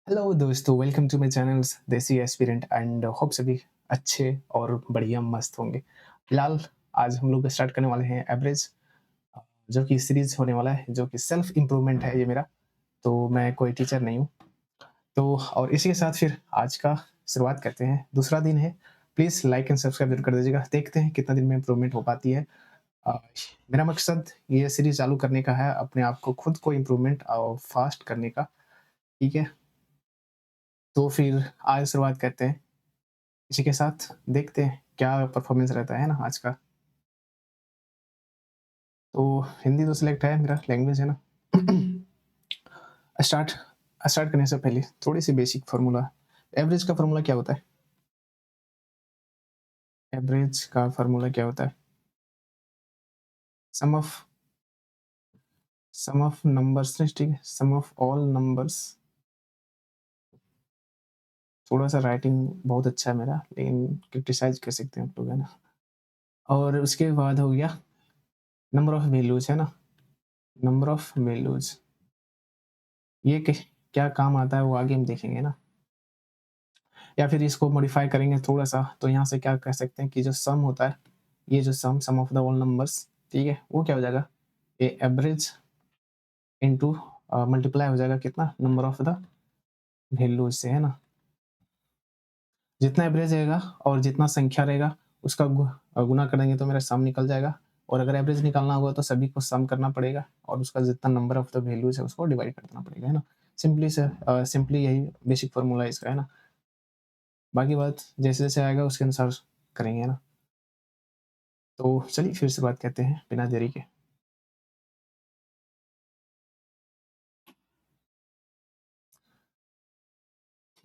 Hello दोस्तों, welcome to my channels देसी aspirant and hope सभी अच्छे और बढ़िया मस्त होंगे। फिलहाल आज हम लोग स्टार्ट करने वाले हैं एवरेज, जो कि सीरीज़ होने वाला है, जो कि सेल्फ इम्प्रूवमेंट है ये मेरा। तो मैं कोई टीचर नहीं हूँ। तो और इसी के साथ फिर आज का शुरुआत करते हैं। दूसरा दिन है, प्लीज़ लाइक एंड सब्सक्राइब ज़रूर कर दीजिएगा। देखते हैं कितना दिन में इम्प्रूवमेंट हो पाती है। अ, मेरा मकसद ये सीरीज़ चालू करने का है, अपने आप को खुद को इम्प्रूवमेंट फास्ट करने का, ठीक है? तो फिर आज शुरुआत करते हैं। इसी के साथ देखते हैं क्या परफ़ॉर्मेंस रहता है ना आज का। तो हिंदी तो सिलेक्ट है, मेरा लैंग्वेज है ना। स्टार्ट स्टार्ट करने से पहले थोड़ी-सी बेसिक फ़ॉर्मूला, एवरेज का फ़ॉर्मूला क्या होता है? एवरेज का फ़ॉर्मूला क्या होता है? सम ऑफ नंबर्स ठीक है, सम ऑफ ऑल नंबर्स। थोड़ा-सा राइटिंग बहुत अच्छा है मेरा, लेकिन क्रिटिसाइज़ कर सकते हैं आप लोग, है ना? और उसके बाद हो गया नंबर ऑफ वैल्यूज़, है ना? नंबर ऑफ वैल्यूज़, ये क क्या काम आता है वो आगे हम देखेंगे ना। या फिर इसको मॉडिफ़ाई करेंगे थोड़ा-सा, तो यहाँ से क्या कह सकते हैं कि जो सम होता है, ये जो सम ऑफ द होल नंबर्स, ठीक है? वो क्या हो जाएगा? ये एवरेज इंटू मल्टीप्लाई हो जाएगा कितना? नंबर ऑफ द वैल्यूज़ से, है ना? जितना एवरेज रहेगा और जितना संख्या रहेगा, उसका गुना करेंगे तो मेरा सम निकल जाएगा। और अगर एवरेज निकालना होगा तो सभी को सम करना पड़ेगा और उसका जितना नंबर ऑफ द वैल्यूज़ है उसको डिवाइड कर देना पड़ेगा, है ना? सिंपली यही बेसिक फ़ॉर्मूला है इसका, है ना? बाकी बात जैसे-जैसे आएगा उसके अनुसार करेंगे, है ना? तो चलिए फिर से बात करते हैं बिना देरी के।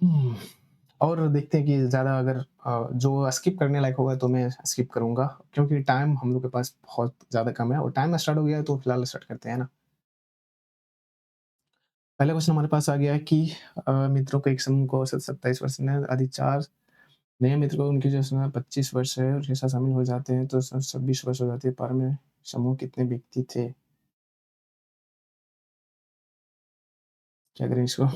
हुँ, और देखते हैं कि ज़्यादा अगर जो स्किप करने लायक होगा तो मैं स्किप करूँगा, क्योंकि टाइम हम लोग के पास बहुत ज़्यादा कम है और टाइम स्टार्ट हो गया है तो फिलहाल स्टार्ट करते हैं ना। पहला क्वेश्चन हमारे पास आ गया है कि मित्रों के एक समूह को औसत 27 वर्ष में आदि 4 नए मित्र को उनकी जो समय 25 वर्ष है उसके साथ शामिल हो जाते हैं तो 26 वर्ष हो जाती है। पार में समूह कितने व्यक्ति थे? क्या करें इसको?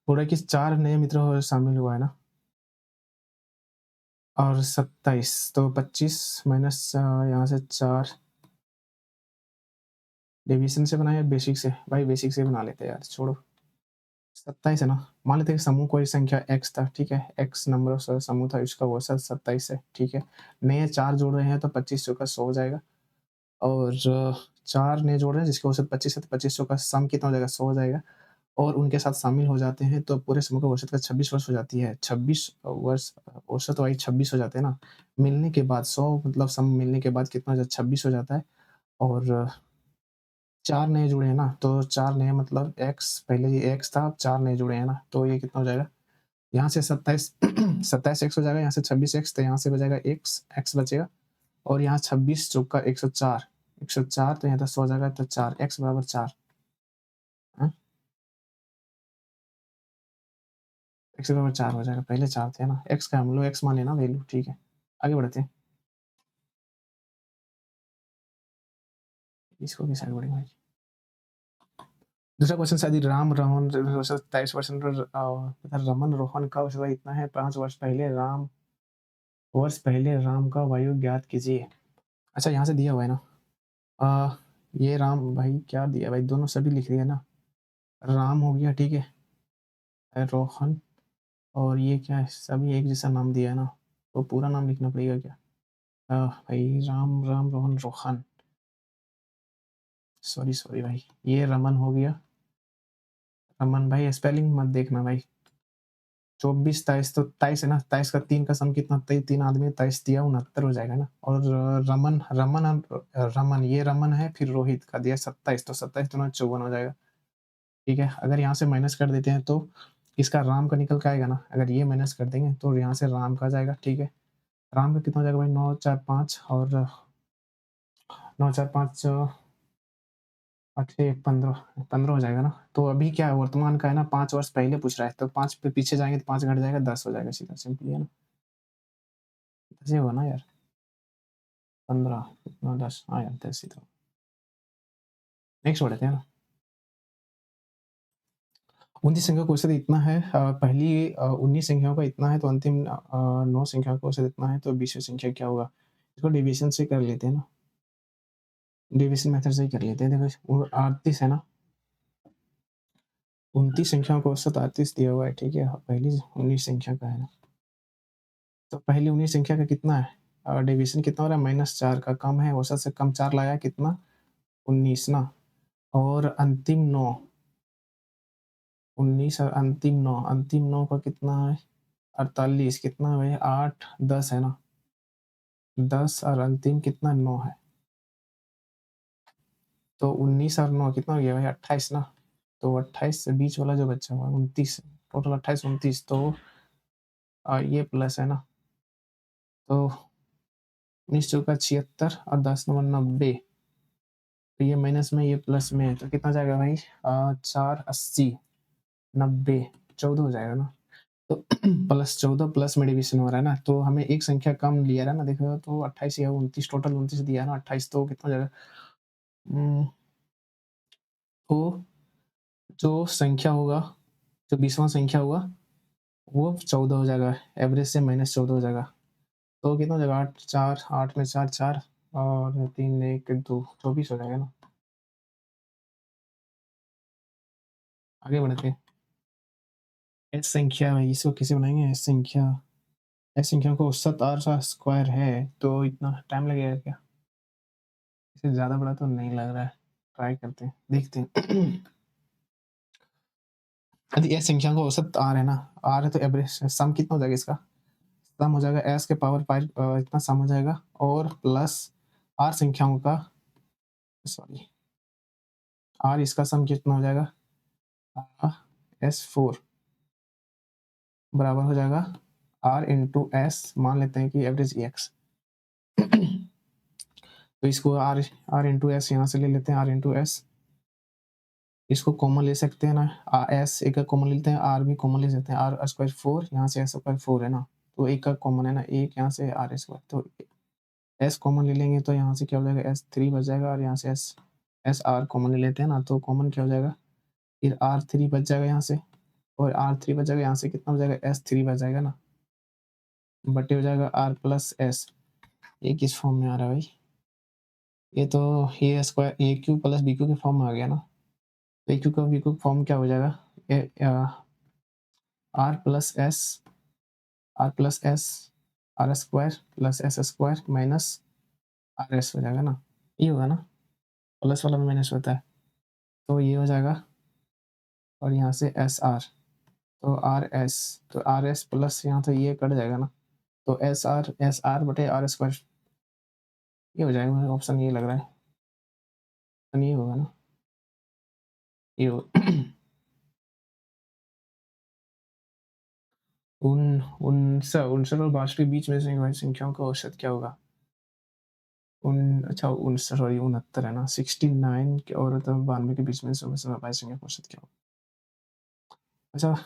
बोल रहा है कि 4 नए मित्र हो शामिल हुआ है ना? और 27 तो 25 माइनस यहाँ से 4 डेविएशन से बनाया या बेसिक से? भाई बेसिक से बना लेते हैं यार, छोड़ो। 27 है ना? मान लेते हैं कि समूह कोई संख्या x था, ठीक है? x नंबर ऑफ समूह था, इसका औसत 27 है, ठीक है? नए 4 जोड़ रहे हैं तो 25 चौका 100 हो जाएगा और 4 नए जोड़ रहे हैं जिसका औसत 25 है, तो 25 चौका सम कितना हो जाएगा? 100 हो जाएगा और उनके साथ शामिल हो जाते हैं तो पूरे समूह का औसत का 26 वर्ष हो जाती है। 26 वर्ष औसत वाली 26 हो जाते हैं ना? मिलने के बाद 100 मतलब सम मिलने के बाद कितना हो जाता है? 26 हो जाता है और 4 नए जुड़े हैं ना, तो 4 नए मतलब x, पहले ये x था, अब 4 नए जुड़े हैं ना, तो ये कितना हो जाएगा? यहाँ से 27 27 x हो जाएगा, यहाँ से 26 x, तो यहाँ से बचेगा x बचेगा और यहाँ 26 चौका 104, 104 तो यहाँ 10 हो जाएगा, तो 4 x बराबर 4, हाँ? x बराबर 4 हो जाएगा, पहले 4 थे ना, x का हम लोग x मान लेना वैल्यू, ठीक है। आगे बढ़ते हैं, इसको भी साइड बढ़ेंगे। दूसरा क्वेश्चन शायद राम रोहन 27% रमन रोहन का उस इतना है, 5 वर्ष पहले राम का वायु ज्ञात कीजिए। अच्छा, यहाँ से दिया हुआ है ना। अ, ये राम भाई क्या दिया भाई, दोनों सभी लिख दिया ना। राम हो गया, ठीक है। रोहन और ये क्या है, सभी एक जैसा नाम दिया है ना, तो पूरा नाम लिखना पड़ेगा क्या? भाई राम राम रोहन रोहन, सॉरी सॉरी भाई, ये रमन हो गया। रमन भाई स्पेलिंग मत देखना भाई। 24 23 तो 23 है ना, 23 का 3 का सम कितना, 3 आदमी 23 दिया 69 हो जाएगा ना। और रमन रमन रमन ये रमन है, फिर रोहित का दिया 27, तो 27 दूना 54 हो जाएगा, ठीक है। अगर यहाँ से माइनस कर देते हैं तो इसका राम का निकल के आएगा ना, अगर ये माइनस कर देंगे तो यहाँ से राम का जाएगा, ठीक है। राम का कितना हो जाएगा भाई, 9 4 5 और 9 4 5 8 1 15 15 हो जाएगा ना। तो अभी क्या है, वर्तमान का है ना, 5 वर्ष पहले पूछ रहा है, तो 5 पे पीछे जाएँगे तो 5 घट जाएगा, 10 हो जाएगा सीधा, सिंपली है ना। 10 ही होगा ना यार, 15 कितना 10, हाँ यार 10 ही तो। नेक्स्ट बढ़ते हैं ना। 29 संख्या का औसत इतना है, पहली 19 संख्याओं का इतना है, तो अंतिम 9 संख्याओं का औसत इतना है, तो 20वीं संख्या क्या होगा? इसको डिवीज़न से कर लेते हैं ना, डिवीज़न मेथड से ही कर लेते हैं। देखो 38 है ना, 29 संख्याओं का औसत 38 दिया हुआ है, ठीक है? पहली 19 संख्या का है ना, तो पहली 19 संख्या का कितना है? डिवीज़न कितना हो रहा है? -4 का, कम है, औसत से कम 4 लाया, कितना? 19 ना, और अंतिम 9, 19 और अंतिम 9 का कितना है? 48, कितना है भाई? 8, 10 है ना, 10 और अंतिम कितना? 9 है। तो 19 और 9 कितना हो गया भाई? 28 ना, तो 28 से बीच वाला जो बचा हुआ है 29, टोटल 28, 29, तो ये प्लस है ना, तो 19 चौका 76 और 10 नंबर 90, तो ये माइनस में, ये प्लस में है, तो कितना जाएगा भाई? 4, 80, 90, 14 हो जाएगा ना, तो +14 प्लस में डिवीज़न हो रहा है ना, तो हमें एक संख्या कम लिया है ना, देखो तो 28 या 29, टोटल 29 दिया है ना, 28 तो कितना हो जाएगा? तो जो संख्या होगा, जो 20वां संख्या होगा, वो 14 हो जाएगा, एवरेज से -14 हो जाएगा, तो कितना हो जाएगा? 8, 4, 8 में 4, 4 और 3, 1, 2, 24 हो जाएगा ना। आगे बढ़ते हैं। एस संख्या है, इसको कैसे बनाएँगे? एस संख्या को औसत r का स्क्वायर है, तो इतना टाइम लगेगा क्या? इससे ज़्यादा बड़ा तो नहीं लग रहा है, ट्राई करते हैं, देखते हैं। यदि एस संख्या का औसत r है ना, r है तो एवरेज सम कितना हो जाएगा इसका? सम हो जाएगा s के पावर 5, इतना सम हो जाएगा, और प्लस r संख्याओं का, सॉरी, r इसका सम कितना हो जाएगा? S4 बराबर हो जाएगा r इंटू एस, मान लेते हैं कि एवरेज एक्स। तो इसको r इंटू एस यहाँ से ले लेते हैं, r इंटू एस, इसको कॉमन ले सकते हैं ना, एस एक का कॉमन लेते हैं, आर भी कॉमन ले सकते हैं, आर स्क्वायर 4, यहाँ से एस स्क्वायर 4 है ना, तो एक का कॉमन है ना, एक यहाँ से आर स्क्वायर, तो एस कॉमन ले लेंगे, तो यहाँ से क्या हो जाएगा? S3 बच जाएगा, और यहाँ से एस आर कॉमन ले लेते हैं ना, तो कॉमन क्या हो जाएगा? फिर R3 बच जाएगा यहाँ से, और R3 बच जाएगा, यहाँ से कितना हो जाएगा? S3 बच जाएगा ना, बटे हो जाएगा R प्लस एस। ये किस फॉर्म में आ रहा है भाई? ये तो A square A Q plus B Q के फॉर्म में आ गया ना, तो ए क्यू का बी क्यू फॉर्म क्या हो जाएगा? R plus S, R plus S, R square plus S square minus R S हो जाएगा ना, ये होगा ना, प्लस वाला में माइनस होता है, तो ये हो जाएगा, और यहाँ से एस आर, तो आर एस, तो आर एस प्लस यहाँ तो ये कट जाएगा ना, तो एस आर बटे आर स्क्वायर, ये हो जाएगा, मुझे ऑप्शन ये लग रहा है, ऑप्शन ये होगा ना, ये हो। उन 59 और 62 के बीच में से भाई संख्याओं का औसत क्या होगा? अच्छा 59, सॉरी 69 है ना, 69 के और तो 92 के बीच में से अभाज्य संख्या का औसत क्या होगा? अच्छा,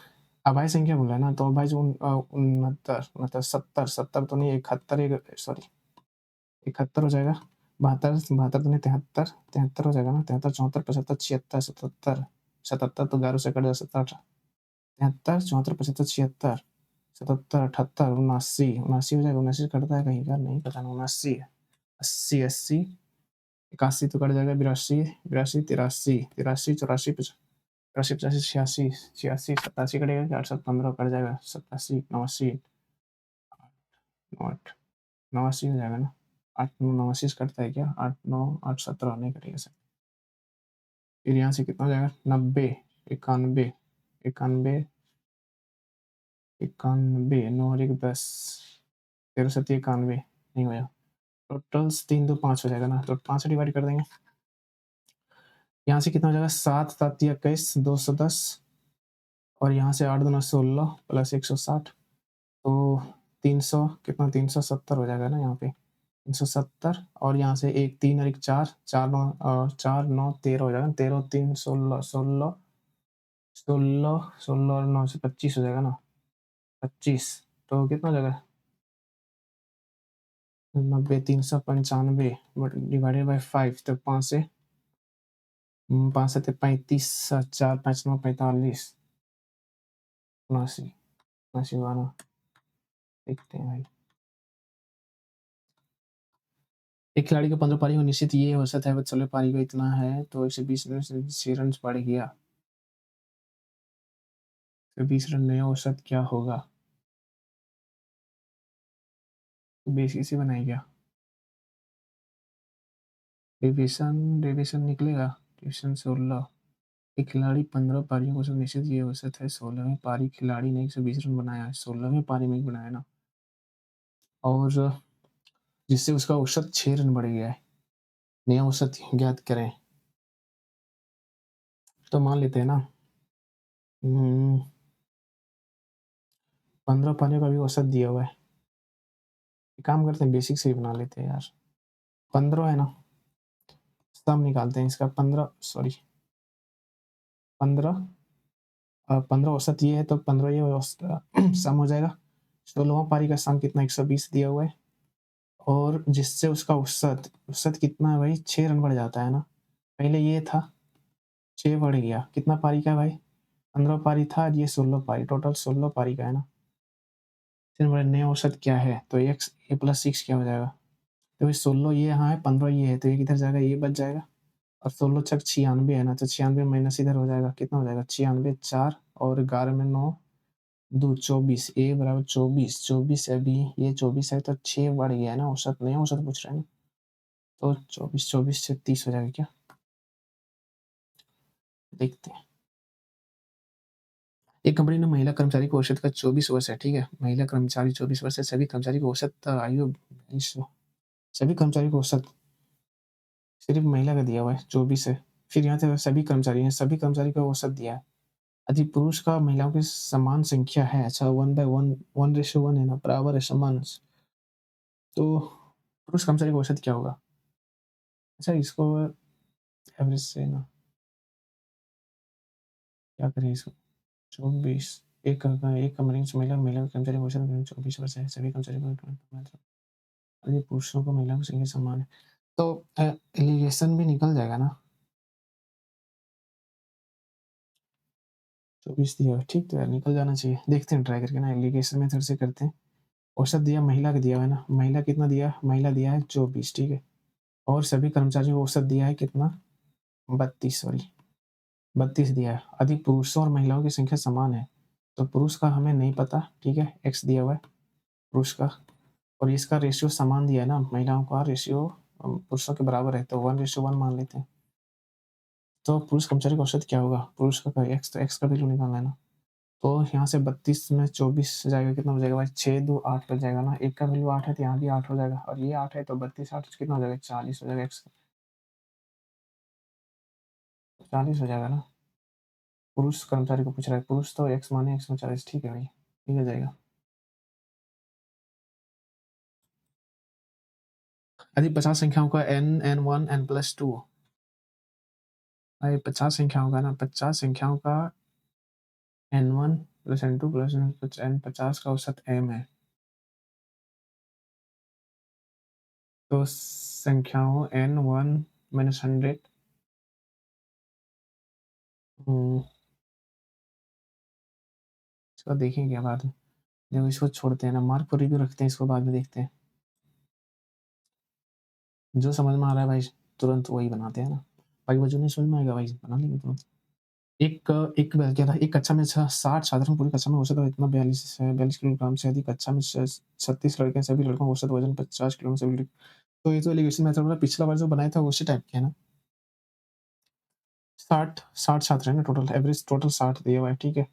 अभाज्य संख्या बोला है ना, तो अभाज्य 69, 70, 70 तो नहीं, 71, सॉरी 71 हो जाएगा, 72, 72 तो नहीं, 73, 73 हो जाएगा ना, 73, 74, 75, 76, 77, 77 तो 11 से कट जाएगा, 77, 73, 74, 75, 76, 77, 78, 79, 79 हो जाएगा, 79 कटता है कहीं का? नहीं पता, 79, 80, 80, 81 तो कट जाएगा, 82, 82, 83, 83, 84, 84, 85, 86, 86, 87 कटेगा क्या? 8, 7, 15 कट जाएगा, 87, 89, 8, 89 हो जाएगा ना, 8, 9, 89 कटता है क्या? 8, 9, 8, 17 नहीं कटेगा सर। फिर यहाँ से कितना हो जाएगा? 90, 91, 91, 91, 9 और 1, 10, 13, 7, 91 नहीं होया, टोटल्स 3, 2, 5 हो जाएगा ना, तो 5 से डिवाइड कर देंगे, यहाँ से कितना हो जाएगा? 7, 7, 21, 210, और यहाँ से 8, 2, 16 प्लस 160, तो 300 कितना? 370 हो जाएगा ना यहाँ पे, 370, और यहाँ से एक 3 और एक 4, 4, 9, 4, 9, 13 हो जाएगा, 13, 3, 16, 16, 16, 16 और 9 से 25 हो जाएगा ना, 25, तो कितना हो जाएगा? 90, 395 बट डिवाइडेड बाय 5, तो 5 से 5 से 35, 4, 5, 9, 45, उनासी उनासी वाला देखते हैं भाई। एक खिलाड़ी को 15 पारी में निश्चित ये औसत है, 16 पारी का इतना है, तो 120 में से 6 रन बढ़ गया, तो 20 रन नया औसत क्या होगा? तो बेसिक से बनाई क्या? डेविएशन निकलेगा, डेविएशन 16। एक खिलाड़ी 15 पारियों को निश्चित ये औसत है, 16वीं पारी खिलाड़ी ने 120 रन बनाया है, 16वीं पारी में ही बनाया ना, और जिससे उसका औसत 6 रन बढ़ गया है। नया औसत ज्ञात करें, तो मान लेते हैं ना 15 पारियों का भी औसत दिया हुआ है। एक काम करते हैं, बेसिक से ही बना लेते हैं यार। 15 है ना, सम निकालते हैं इसका। 15 सॉरी 15 15 औसत ये है, तो 15 ये सम हो जाएगा। 16वां पारी का सम कितना, 120 दिया हुआ है, और जिससे उसका औसत औसत कितना है भाई, 6 रन बढ़ जाता है ना। पहले ये था 6 बढ़ गया, कितना पारी का है भाई, 15 पारी था, ये 16 पारी, टोटल 16 पारी का है ना। फिर हमारा नया औसत क्या है, तो एक्स ए प्लस 6 क्या हो जाएगा, तो भाई 16 ये यहाँ है, 15 ये है, तो ये किधर जाएगा, ये बच जाएगा, और 16 छक 96 है ना, तो 96 माइनस इधर हो जाएगा, कितना हो जाएगा 96 4, और 11 में 9 2 24, ए बराबर 24, 24 अभी ये 24 है, तो 6 बढ़ गया है ना औसत, नया औसत पूछ रहे हैं ना, तो 24 से 30 हो जाएगा क्या, देखते हैं। एक कंपनी ने महिला कर्मचारी को औसत का 24 वर्ष है, ठीक है, महिला कर्मचारी 24 वर्ष है, सभी कर्मचारी को औसत आयु सभी कर्मचारी को औसत सिर्फ महिला का दिया हुआ है 24 है, फिर यहाँ से सभी कर्मचारी हैं, सभी कर्मचारी को औसत दिया है, यदि पुरुष का महिलाओं की समान संख्या है, अच्छा 1/1 1:1 है ना, बराबर है, समान, तो पुरुष कर्मचारी का औसत क्या होगा? अच्छा इसको एवरेज से ना क्या करें इसको, 24 एक कंपनी से महिला कर्मचारी का औसत 24 वर्ष है, सभी कर्मचारी को यदि पुरुषों को महिलाओं की संख्या समान है, तो एलिगेशन भी निकल जाएगा ना, 24 दिया हुआ है, ठीक, तो यार निकल जाना चाहिए, देखते हैं ट्राई करके ना, एलिगेशन मेथड से करते हैं। औसत दिया महिला का दिया हुआ है ना, महिला कितना दिया, महिला दिया है 24, ठीक है, और सभी कर्मचारियों को औसत दिया है कितना, 32, सॉरी 32 दिया है, अधिक पुरुषों और महिलाओं की संख्या समान है, तो पुरुष का हमें नहीं पता, ठीक है, एक्स दिया हुआ है पुरुष का, और इसका रेशियो समान दिया है ना, महिलाओं का रेशियो पुरुषों के बराबर है, तो 1:1 मान लेते हैं, तो पुरुष कर्मचारी का औसत क्या होगा, पुरुष का एक्स, तो एक्स का वैल्यू निकालना है ना, तो यहाँ से 32 में 24 जाएगा, कितना हो जाएगा भाई, 6 2 8 बच जाएगा ना, एक का वैल्यू 8 है, तो यहाँ भी 8 हो जाएगा, और ये 8 है, तो 32 8 कितना हो जाएगा, 40 हो जाएगा, एक्स 40 हो जाएगा ना। पुरुष कर्मचारी को पूछ रहा है, पुरुष तो एक्स माने, एक्स में 40, ठीक है भाई, ठीक हो जाएगा। यदि 50 संख्याओं का n1 n+2, भाई 50 संख्याओं का ना, 50 संख्याओं का n1 + n2 + n 50 का औसत m है, तो संख्याओं n1 - 100, इसको देखेंगे क्या बाद में, देखो इसको छोड़ते हैं ना, मार्क पर रिव्यू रखते हैं, इसको बाद में देखते हैं, जो समझ में आ रहा है भाई तुरंत वही बनाते हैं ना, भाई वो जो नहीं समझ में आएगा भाई बना लेंगे तुरंत। एक एक क्या था, एक कक्षा में 60 छात्रों पूरी कक्षा में औसत इतना 42 किलोग्राम से अधिक, कक्षा में 36 लड़के, सभी लड़कों का औसत वजन 50 किलो में सभी लड़के, तो ये तो एलिगेशन मेथड मतलब पिछला बार जो बनाया था उसी टाइप के है ना। 60 छात्र है ना, टोटल एवरेज टोटल 60 दिया हुआ है, ठीक है,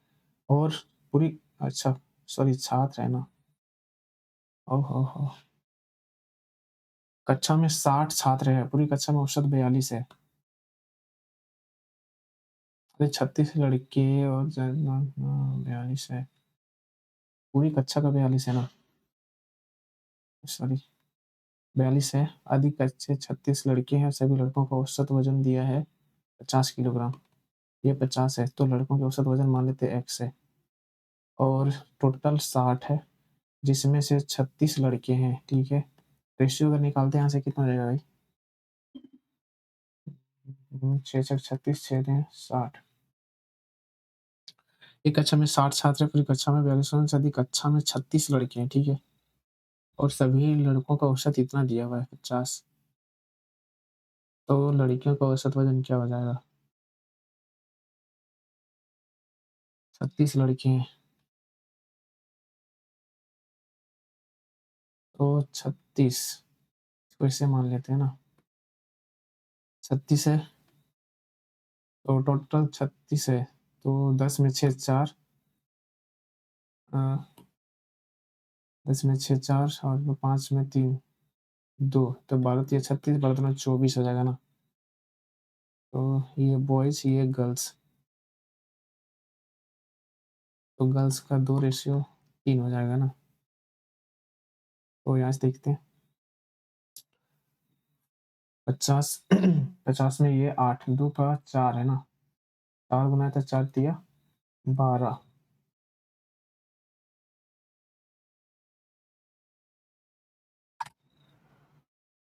और पूरी, अच्छा सॉरी छात्र है ना, ओहो, कक्षा में 60 छात्र है, पूरी कक्षा में औसत 42 है, अरे 36 लड़के और 42 है, पूरी कक्षा का 42 है ना, सॉरी 42 है, अधिक अच्छे 36 लड़के हैं, सभी लड़कों का औसत वजन दिया है 50 किलोग्राम, ये 50 है, तो लड़कों के औसत वजन मान लेते हैं एक्स है, और टोटल 60 है, जिसमें से 36 लड़के हैं, ठीक है, रेशियो अगर निकालते हैं यहाँ से कितना हो जाएगा भाई, 6 छक 36 6 60, एक कक्षा में 60 छात्र हैं, पूरी कक्षा में 42 से अधिक, कक्षा में 36 लड़के हैं, ठीक है? और सभी लड़कों का औसत इतना दिया हुआ है 50, तो लड़कियों का औसत वज़न क्या हो जाएगा? 36 लड़के हैं, तो 36 इसको ऐसे मान लेते हैं ना, 36 है, तो टोटल 36 है, तो 10 में 6 4 अ, 10 में 6 4 और 5 में 3 2 तो 12 तिया 36, 12 दूना 24 हो जाएगा ना? तो ये बॉयज़, ये गर्ल्स, तो गर्ल्स का 2 रेशियो 3 हो जाएगा ना? तो यहाँ से देखते हैं 50 50 में ये 8 2 का 4 है ना? 4 गुना था 4 तिया 12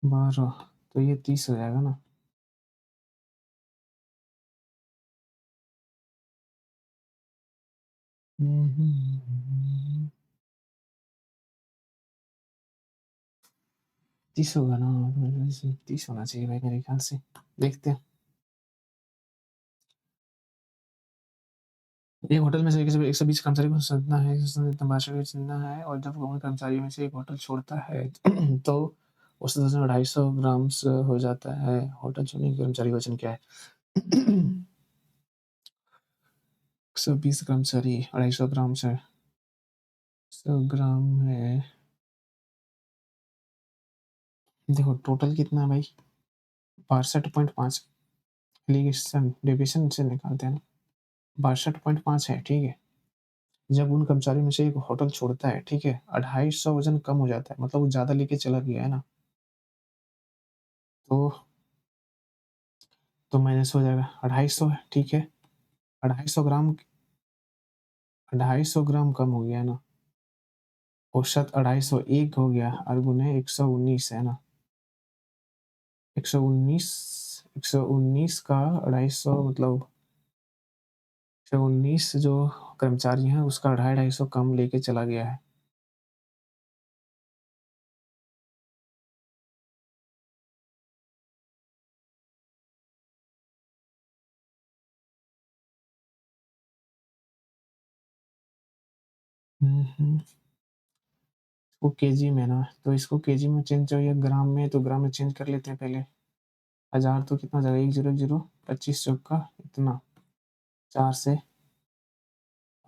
12 तो ये 30 हो जाएगा ना? हुँ, हुँ, हुँ। 30 होगा ना? 30 होना चाहिए भाई मेरे ख्याल से। देखते हैं। एक होटल में से 120 कर्मचारी को संभालना है, तमाशा भी चुनना है और जब उन कर्मचारियों में से एक होटल छोड़ता है तो उस वज़न 250 ग्राम्स हो जाता है। होटल छोड़ने के कर्मचारी वज़न क्या है? 120 कर्मचारी 250 ग्राम से 100 ग्राम है। देखो टोटल कितना है भाई? 62.5 एलिगेशन डेविएशन से निकालते हैं ना। 62.5 है, ठीक है? जब उन कर्मचारियों में से एक होटल छोड़ता है, ठीक है? 250 वज़न कम हो जाता है, मतलब वो ज़्यादा लेके चला गया है ना, तो माइनस हो जाएगा। 250 है, ठीक है? 250 ग्राम 250 ग्राम कम हो गया है ना, औसत 251 हो गया और गुने 119 है ना, 119 119 का 250 मतलब 119 जो कर्मचारी हैं उसका 250 कम लेके चला गया है। हुँ, हुँ। वो केजी में ना, तो इसको केजी में चेंज चाहिए ग्राम में, तो ग्राम में चेंज कर लेते हैं पहले। 1000 तो कितना हो जाएगा 100 25 चौका इतना 4 से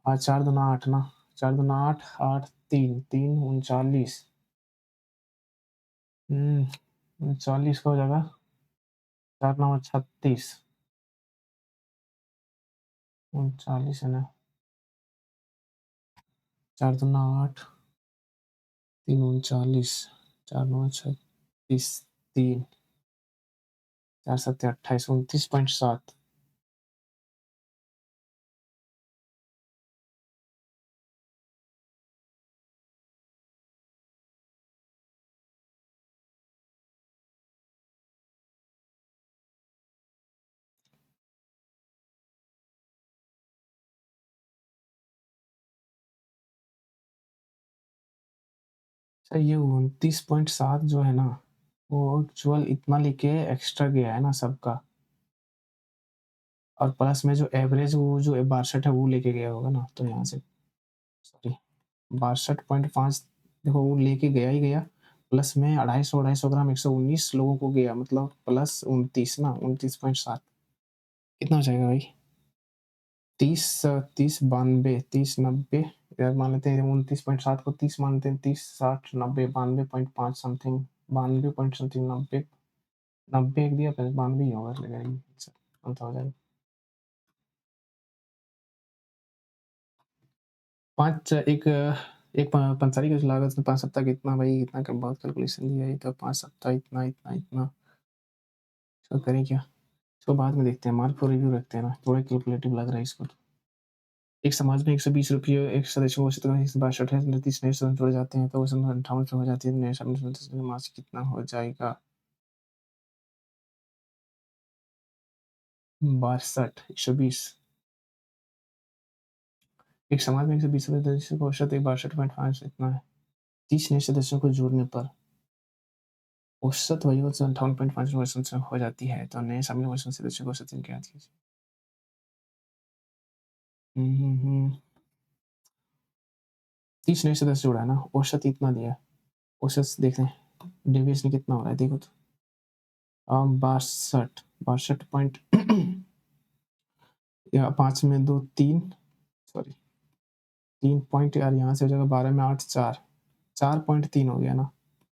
4 दूना 8 ना, 4 दूना 8 8 3 3 39 39 का हो जाएगा 4 9 36 39 है ना, 4 दूना 8 3 39 4 9 36 3 4 7 28 29.7 अच्छा ये 29.7 जो है ना, वो एक्चुअल इतना लेके एक्स्ट्रा गया है ना सबका, और प्लस में जो एवरेज वो जो 62 है वो लेके गया होगा ना, तो यहाँ से सॉरी 62.5 देखो वो लेके गया ही गया, प्लस में 250 ग्राम 119 लोगों को गया मतलब प्लस 29 ना 29.7 कितना हो जाएगा भाई? 30 30 92 30 90 यार मान लेते हैं 29.7 को 30 मानते हैं 30 60 90 92.5 समथिंग 92 पॉइंट समथिंग 90 90 एक दिया 92 ही होगा लग रहा है कौन-सा हो जाएगा? 5 एक एक पंसारी की लागत 5 सप्ताह कितना भाई इतना क बहुत कैलकुलेशन दिया है तो 5 सप्ताह इतना, इतना, इतना तो करें क्या? इसको बाद में देखते हैं, मार्क फॉर रिव्यू रखते हैं ना, थोड़ा कैलकुलेटिव लग रहा है इसको तो। एक समाज में ₹120 एक सदस्य को 162 है, 29 नए सदस्य जोड़े जाते हैं, तो उसमें 58 हो जाती है, नए सदस्य मार्च कितना हो जाएगा? 62 120 एक समाज में 120 सदस्यों का औसत 62.5 इतना है। 30 नए सदस्यों को जोड़ने पर औसत वही 58.5% से हो जाती है, तो नए शामिल हुए सदस्यों को औसत इनके याद कीजिए। 30 नए सदस्य जोड़ा है ना, औसत इतना दिया है। औसत देखते हैं डेविएशन कितना हो रहा है, देखो तो 62 या 5 में 2 3 सॉरी 3 पॉइंट यार यहाँ से हो जाएगा 12 में 8 4 4.3 हो गया ना।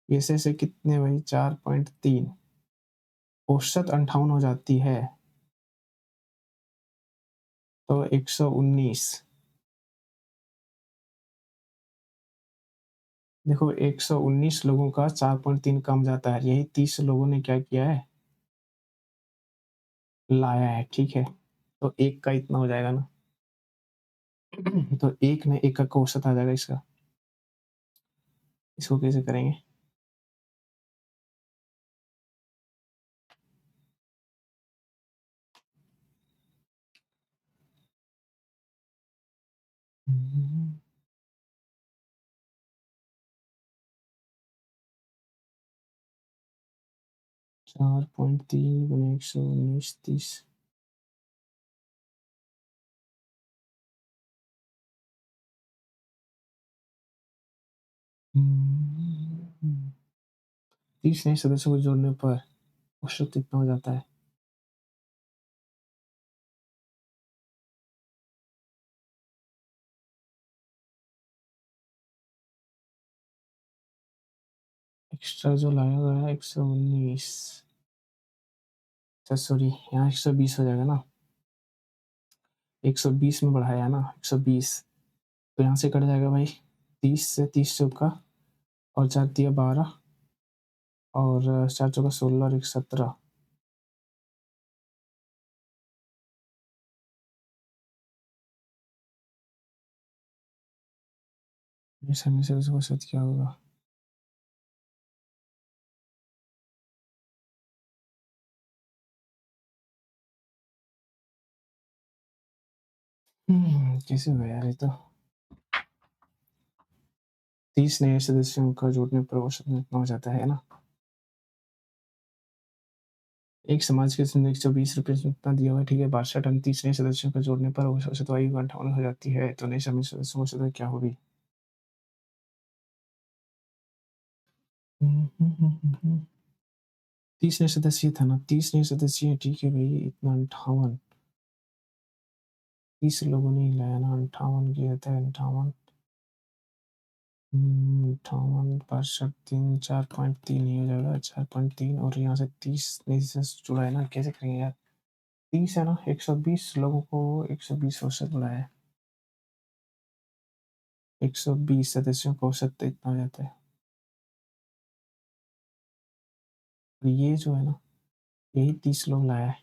ऐसे से कितने भाई 4.3 औसत 58 हो जाती है, तो 119 देखो 119 लोगों का 4.3 कम जाता है, यही 30 लोगों ने क्या किया है लाया है, ठीक है। तो एक का इतना हो जाएगा ना तो एक ने एक का औसत आ जाएगा इसका। इसको कैसे करेंगे? हम्म, 4.3 गुने 119 30 30 नए सदस्यों को जोड़ने पर औसत कितना हो जाता है? एक्स्ट्रा जो लाया गया है 119, अच्छा सॉरी यहाँ 120 हो जाएगा ना, 120 में बढ़ाया ना 120, तो यहाँ से कट जाएगा भाई 30 से 30 चौका और 4 दिया 12 और 4 चौका 16 और 1 17। इस समय से उसका औसत क्या होगा? कैसे होगा यार ये तो। 30 नए सदस्यों का जोड़ने पर औसत इतना हो जाता है ना। एक समाज के सिंह 120 रुपये उतना दिया हुआ है, ठीक है। 62 30 नए सदस्यों का जोड़ने पर औसत आयु 58 हो जाती है, तो नए शामिल सदस्यों की औसत क्या होगी? 30 नए सदस्य था ना, 30 नए सदस्य, ठीक है भाई इतना 58 30 लोगों ने ही लाया ना, 58 किया जाता है 58 58 62 3 4.3 ही हो जाएगा, 4.3 और यहाँ से 30 नए सदस्य जुड़ा है ना, कैसे करेंगे यार? 30 है ना, 120 लोगों को 120 औसत बुलाया है, 120 सदस्यों का औसत तो इतना हो जाता है। और ये जो है ना, यही 30 लोग लाया है।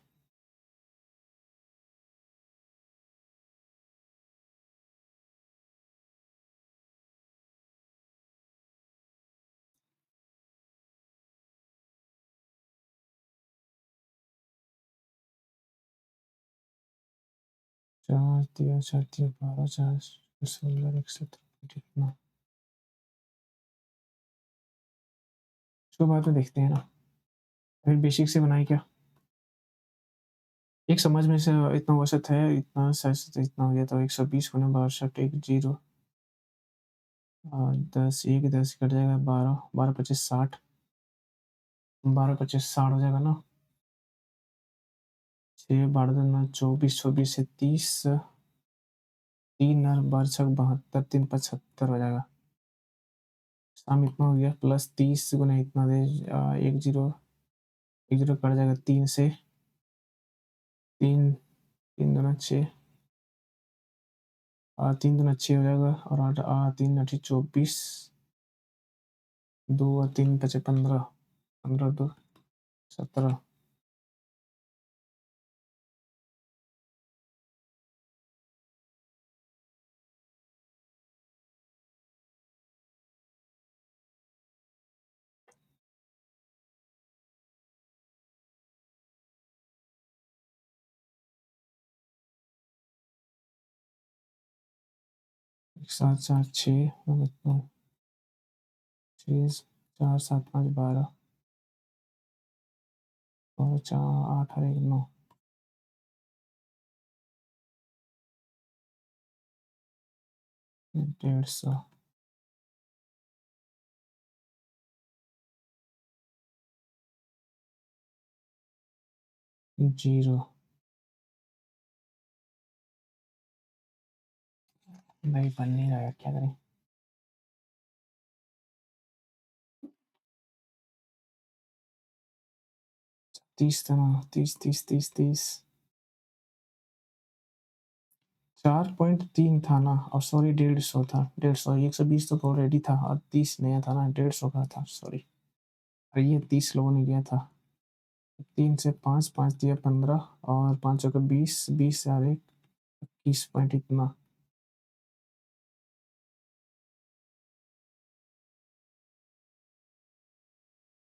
चार दिया 4 दिया 12 4 16 117 कितना, उसको बाद में देखते हैं ना। अभी बेसिक से बनाए क्या? एक समाज में से इतना औसत है, इतना सच इतना हो गया, तो 120 गुना 62 एक जीरो और 10 एक 10 कट जाएगा 12 12 25 60 12 25 60 हो जाएगा ना। 6 12 दूना 24 24 से 30 3 और 12 छक 72 3 75 हो जाएगा। शाम इतना हो गया प्लस 30 गुना इतना दे एक जीरो एक जीरो कट जाएगा 3 से 3 3 दूना 6 3 दूना 6 हो जाएगा और 8 3 8 24 2 और 3 बचे 15 15 2 17। सात चार छः कितना, छः चार सात पाँच 12 और चार आठ और एक 9, 150। जीरो। भाई बन नहीं रहा है, क्या करें। 30 था ना, 30 4.3 था ना, और सॉरी 150 था, 150 120 तो ऑलरेडी था, और 30 नया था ना, 150 का था, सॉरी। और ये 30 लोगों ने किया था। 3 से 5, 5 दिया 15, और 5 का 20, 20 से और एक 21 पॉइंट इतना।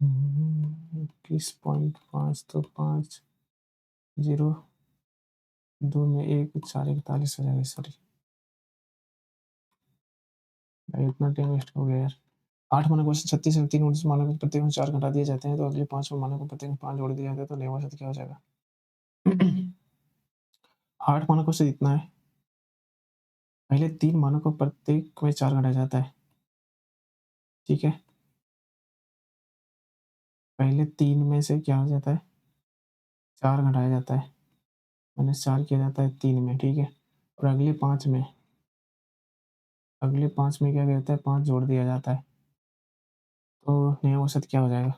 हम्म, 21.5 तो 5 जीरो 2 में 1 4 41 हो जाएगा, सॉरी। भाई इतना टाइम वेस्ट हो गया यार। 8 मानक वर्ष 36 और 3 उनतीस मानक को प्रत्येक में 4 घटा दिए जाते हैं, तो अगले 5 मानक को प्रत्येक में 5 जोड़ दिए जाते हैं, तो नया औसत क्या हो जाएगा। 8 मानकों से इतना है, पहले 3 मानकों को प्रत्येक में 4 घटाया जाता है, ठीक है। पहले 3 में से क्या हो जाता है, 4 घटाया जाता है, -4 किया जाता है 3 में, ठीक है। और अगले 5 में क्या किया जाता है, 5 जोड़ दिया जाता है, तो नया औसत क्या हो जाएगा।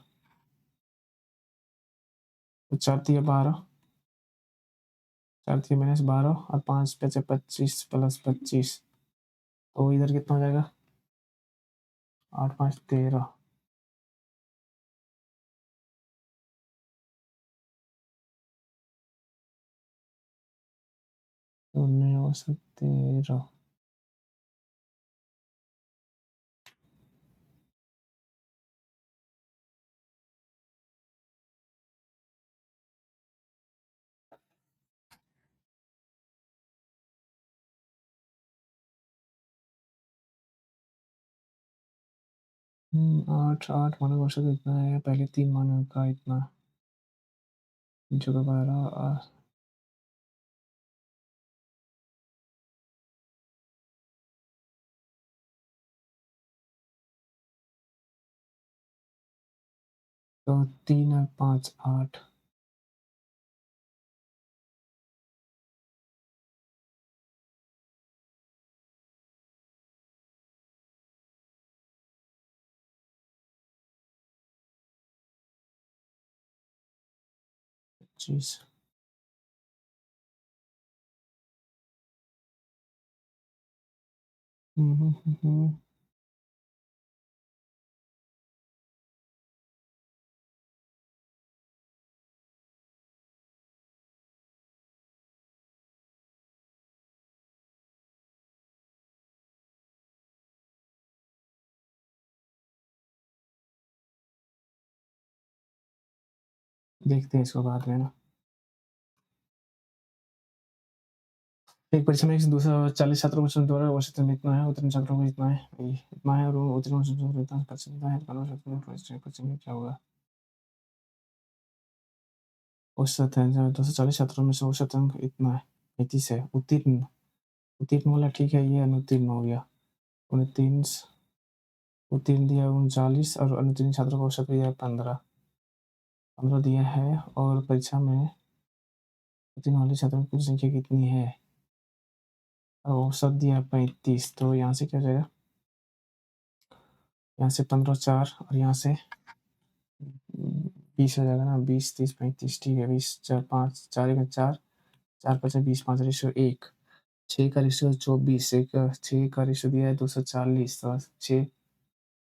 तो 4 तिया 12, 4 तिया -12, और 5 5 25 प्लस 25, तो इधर कितना हो जाएगा, 8 5 13, तो नया औसत 13। आठ आठ मानव औसत इतना है, पहले 3 मानव का इतना, जो 12, तो 3 और 5 8। चीज देखते हैं इसको बाद में ना। एक परीक्षा में 240 छात्रों को द्वारा औसत में इतना है, उतने छात्रों को इतना है, इतना है, और उतने छात्रों को इतना परसेंट है, परसेंट क्या होगा। औसत है 240 छात्रों में से औसत अंक इतना है, 35 है। उत्तीर्ण, उत्तीर्ण वाला ठीक है, ये अनुत्तीर्ण हो गया। 29, उत्तीर्ण दिया 39, और अनुत्तीर्ण छात्रों का औसत दिया 15, 15 दिया है। और परीक्षा में उत्तीर्ण वाले छात्रों की कुल संख्या कितनी है, और औसत दिया 35, तो यहाँ से क्या हो जाएगा, यहाँ से 15 4, और यहाँ से 20 हो जाएगा ना, 20 30 35, ठीक है। 20 4 5 4 1 4, 4 5 20, 5 रेशो 1, 6 का रेशो 24, एक 6 का रेशो दिया है 240, तो 6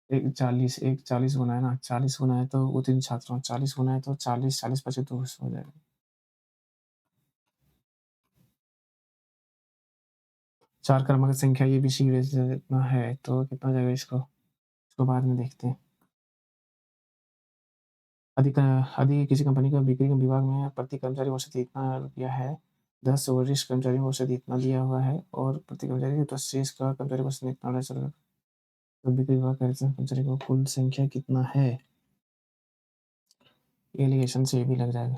एक 40, एक 40 गुना है ना, 40 गुना है तो वो 3 छात्रों, 40 गुना है तो 40, 40 पचे 200 हो जाएगा। 4 क्रमांक संख्या ये भी सीरीज इतना है, तो कितना हो जाएगा इसको बाद में देखते हैं। अधिक अधिक किसी कंपनी का बिक्री के विभाग में प्रति कर्मचारी औसत इतना रुपया है, 10 वरिष्ठ कर्मचारियों को औसत इतना दिया हुआ है और प्रति कर्मचारी तो शेष का कर्मचारी को औसत इतना चल तो बिक्री विभाग कर्मचारी को कुल संख्या कितना है, एलिगेशन से ये भी लग जाएगा।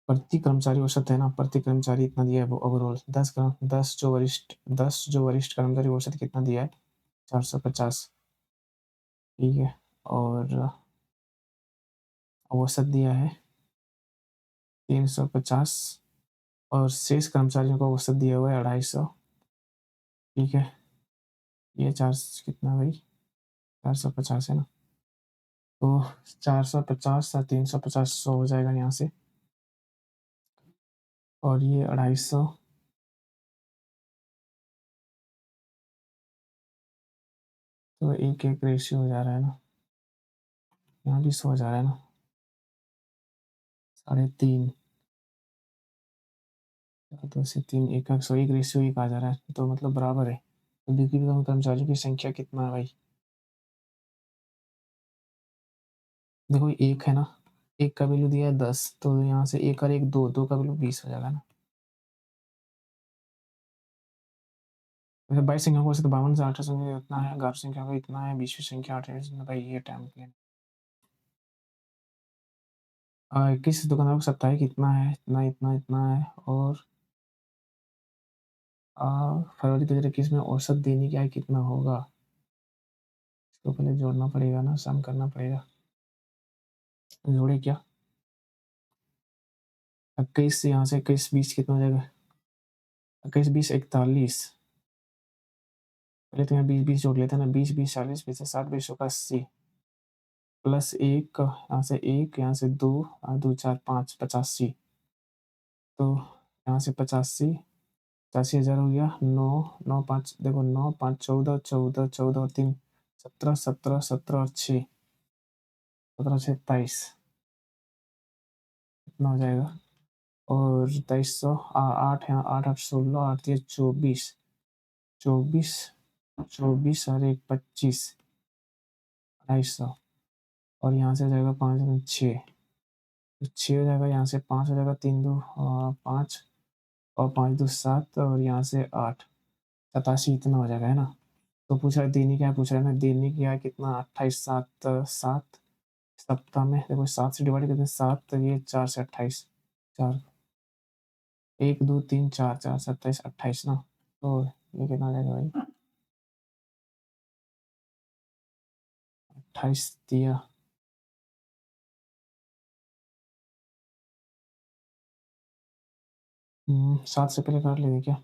प्रति कर्मचारी औसत है ना, प्रति कर्मचारी इतना दिया है वो ओवरऑल 10 जो वरिष्ठ कर्मचारी औसत कितना दिया है 450, ठीक है। और औसत दिया है 350 और शेष कर्मचारियों को औसत दिया हुआ है 250, ठीक है। ये चार कितना भाई 450 है ना, तो 450 और 350 100 हो जाएगा यहाँ से, और ये 250 तो एक एक रेशियो हो जा रहा है ना, यहाँ भी 100 हो जा रहा है ना, 3.5 2 से 3 एक 100 एक रेशियो एक आ जा रहा है, तो मतलब बराबर है। तो बिक्री में कर्मचारियों की संख्या कितना है भाई, देखो एक है ना, एक का वैल्यू दिया है 10, तो यहाँ से एक और एक 2, 2 का वैल्यू 20 हो जाएगा ना। वैसे 22 संख्या को तो 52 से 8 संख्या इतना है, 11 संख्या का इतना है, 20वीं संख्या 8 भाई ये टाइम के 21 दुकानदारों को साप्ताहिक कितना है, इतना इतना इतना है, और फरवरी 2021 में औसत देने की आय कितना होगा, इसको पहले जोड़ना पड़ेगा ना, सम करना पड़ेगा। जोड़े क्या 21 से यहाँ से 21 20 कितना हो जाएगा, 21 20 41, पहले तो यहाँ 20 20 जोड़ लेते हैं ना, 20 20 40 20 से 60 20 का 80 प्लस एक यहाँ से एक यहाँ से दो 2 4 5 85, तो यहाँ से 85,000 हो गया। 9 9 5 देखो 9 5 14 14 14 और 3 17 17 17 और 6 17 6 23 कितना हो जाएगा, और 2300 8 यहाँ 8 8 16 8 ये 24 24 24 और एक 25 250, और यहाँ से हो जाएगा 5 6 तो 6 हो जाएगा, यहाँ से 5 हो जाएगा, 3 2 5 और 5 2 7 और यहाँ से 8 87 इतना हो जाएगा है ना। तो पूछ रहा है देनी क्या पूछ रहा है ना, देनी क्या है कितना 28 7 7 सप्ताह में देखो 7 से डिवाइड करते हैं 7, तो ये 4 से 28 4 1 2 3 4 4 27 28 ना, तो ये कितना आ जाएगा भाई 28 दिया, 7 से पहले काट लेंगे क्या,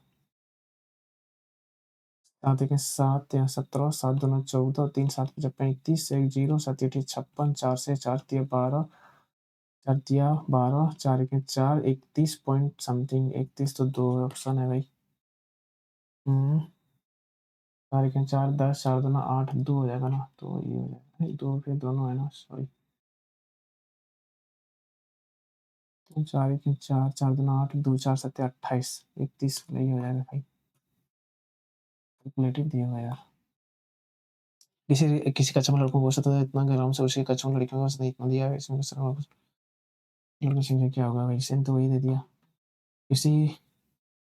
7 एक 7 या 17 7 2 14 3 7 5 35 1 0 7 8 56 4 से 4 दिया 12 4 दिया 12 4 एक 4 31 पॉइंट समथिंग 31, तो दो ऑप्शन है भाई। 4 एक 4 10 4 2 8 2 हो जाएगा ना, तो ये हो जाएगा दो फिर दोनों है ना, सॉरी 4 एक 4 4 2 8 2 4 7 28 31 नहीं हो जाएगा भाई, कैलकुलेटिव दिया हुआ यार। किसी किसी कच्चा माल लड़कों को औसत इतना ग्राम से उसी कच्चा माल लड़कियों को औसत इतना दिया है, इसमें लड़कों संख्या क्या होगा भाई, इसने तो वही दे दिया। इसी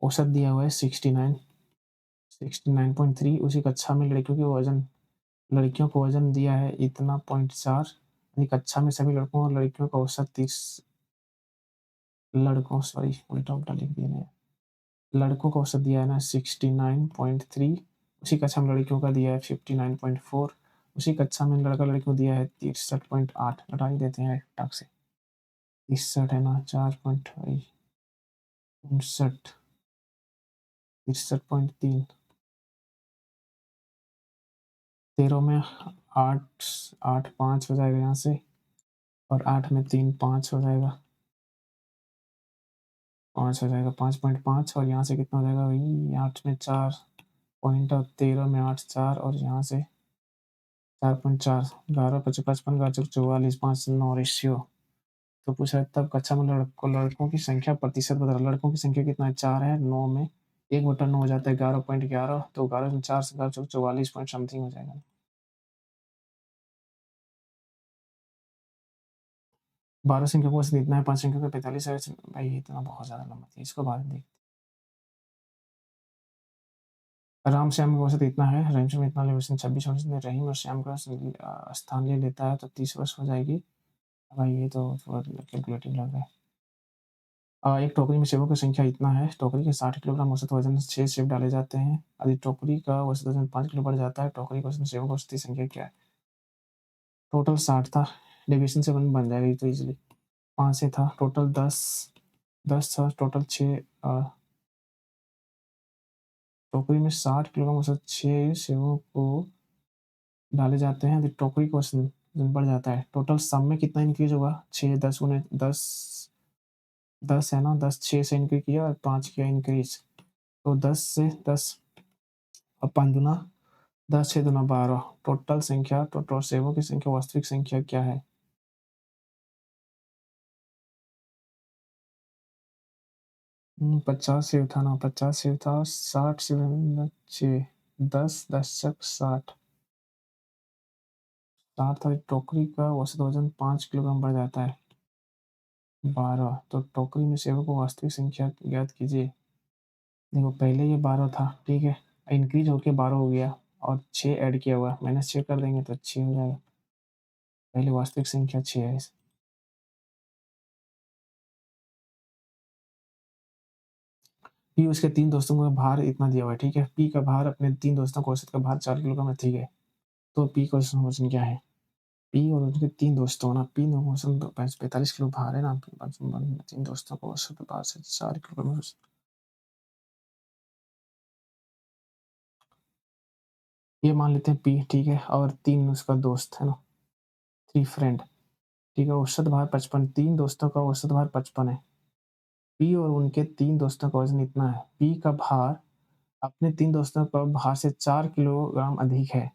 औसत दिया हुआ है 69.3, उसी कक्षा में लड़कियों को वजन दिया है इतना 0.4, यानी कक्षा में सभी लड़कों और लड़कियों का औसत 30 लड़कों सॉरी उल्टा उल्टा लिख दिया है, लड़कों का औसत दिया है ना 69.3, उसी कक्षा में लड़कियों का दिया है 59.4, उसी कक्षा में लड़का लड़कियों को दिया है 63.8, घटा ही देते हैं टक से 63 है ना 4.59 63.3 13 में 8 8 5 हो जाएगा यहाँ से, और 8 में 3 5 हो जाएगा, 5 हो जाएगा 5.5, और यहाँ से कितना हो जाएगा भाई 8 में 4 पॉइंट और 13 में 8 4 और यहाँ से 4.4 11 55 55 11 44 5 9 रेशियो। तो पूछ रहा है तब कक्षा में लड़कों की संख्या प्रतिशत बता रहा, लड़कों की संख्या कितना है 4 है, 9 में 1/9 हो जाता है 11.11, तो 11 में 4 से 11 44 पॉइंट समथिंग हो जाएगा। 12 संख्या को औसत इतना है, 5 संख्या को 45 है। भाई इतना बहुत ज़्यादा लंबा था, इसको बाद में देख। राम श्याम का औसत इतना है, रहीम इतना ले, उसने 26 वर्ष में रहीम और श्याम का स्थान ले लेता है तो 30 वर्ष हो जाएगी। भाई ये तो थोड़ा कैलकुलेटिव लग रहा है। एक टोकरी में सेबों की संख्या इतना है, टोकरी के 60 किलोग्राम औसत वजन से 6 सेब डाले जाते हैं। यदि टोकरी का औसत वजन 5 किलो बढ़ जाता है, टोकरी का औसत सेबों की औसत संख्या क्या है? टोटल 60 था, डिविजन से बन जाएगा ये तो इजीली। 5 से था, टोटल 10 था, टोटल 6। टोकरी में 60 किलोग्राम औसत 6 सेबों को डाले जाते हैं, यदि टोकरी का औसत बढ़ जाता है, टोटल सम में कितना इंक्रीज होगा? 6 10 गुने 10 10 है ना, 10 6 से इंक्रीज किया और 5 किया इंक्रीज, तो 10 से 10 और 5 दूना 10 6 दूना 12। टोटल संख्या, टोटल सेबों की संख्या, वास्तविक संख्या क्या है? 50 सेब था ना, 50 सेब था, 60 से 6 10 10 60 60 था। टोकरी का औसत वजन 5 किलोग्राम बढ़ जाता है, 12। तो टोकरी में सेबों को वास्तविक संख्या ज्ञात कीजिए। देखो पहले ये 12 था, ठीक है, इंक्रीज होके 12 हो गया और 6 ऐड किया हुआ, माइनस 6 कर देंगे तो 6 हो जाएगा। पहले वास्तविक संख्या 6 है। पी उसके 3 दोस्तों का भार इतना दिया हुआ है, ठीक है। पी का भार अपने 3 दोस्तों का औसत का भार 4 किलोग्राम है, ठीक है। तो पी का वजन क्या है? पी और उनके 3 दोस्तों ना, पी ने औसत 45 किलो भार है ना, 3 दोस्तों का औसत भार से 4 किलोग्राम। ये मान लेते हैं पी, ठीक है, और 3 उसका दोस्त है ना, 3 फ्रेंड, ठीक है। औसत भार 55, 3 दोस्तों का औसत भार 55 है। पी और उनके 3 दोस्तों का वजन इतना है। पी का भार अपने 3 दोस्तों का भार से 4 किलोग्राम अधिक है।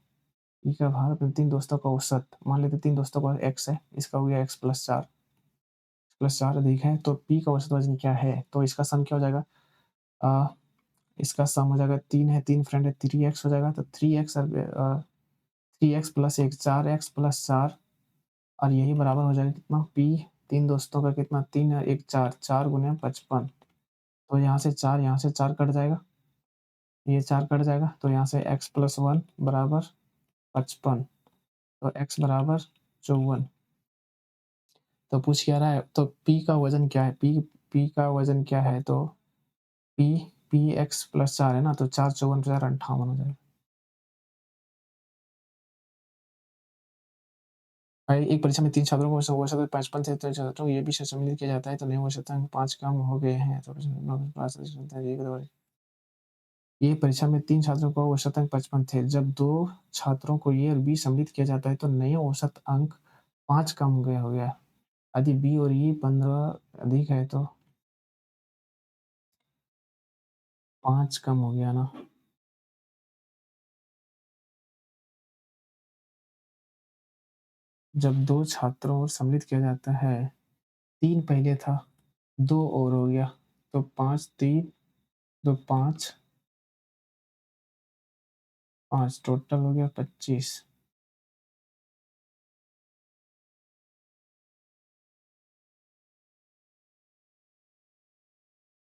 पी का भार अपने 3 दोस्तों का औसत, मान लेते 3 दोस्तों का एक्स है, इसका हो गया एक्स प्लस 4 अधिक है, तो पी का औसत वजन क्या है? तो इसका सम क्या हो जाएगा? आ, इसका सम हो जाएगा, 3 है, 3 फ्रेंड है, 3x हो जाएगा, तो 3x प्लस 1 4x प्लस 4, और यही बराबर हो जाएगा कितना? पी 3 दोस्तों का कितना? 3 है 1 4, 4 गुने 55, तो यहाँ से 4, यहाँ से 4 कट जाएगा, ये 4 कट जाएगा, तो यहाँ से x प्लस 1 बराबर 55, तो x बराबर 54। तो पूछ क्या रहा है? तो p का वजन क्या है? p का वजन क्या है? तो p p x प्लस 4 है ना, तो 4 54 50 58 हो जाएगा। भाई एक परीक्षा में 3 छात्रों को औसत 55 थे, तो छात्रों को ये भी सम्मिलित किया जाता है, तो नहीं औसत अंक 5 कम हो गए हैं, तो ये परीक्षा में 3 छात्रों को औसत अंक 55 थे, जब 2 छात्रों को ये और बी सम्मिलित किया जाता है, तो नए औसत अंक 5 कम हो गया। यदि बी और ई 15 अधिक है तो 5 कम हो गया ना। जब 2 छात्रों को सम्मिलित किया जाता है, 3 पहले था, 2 और हो गया, तो 5 3 2 5 5 टोटल हो गया 25।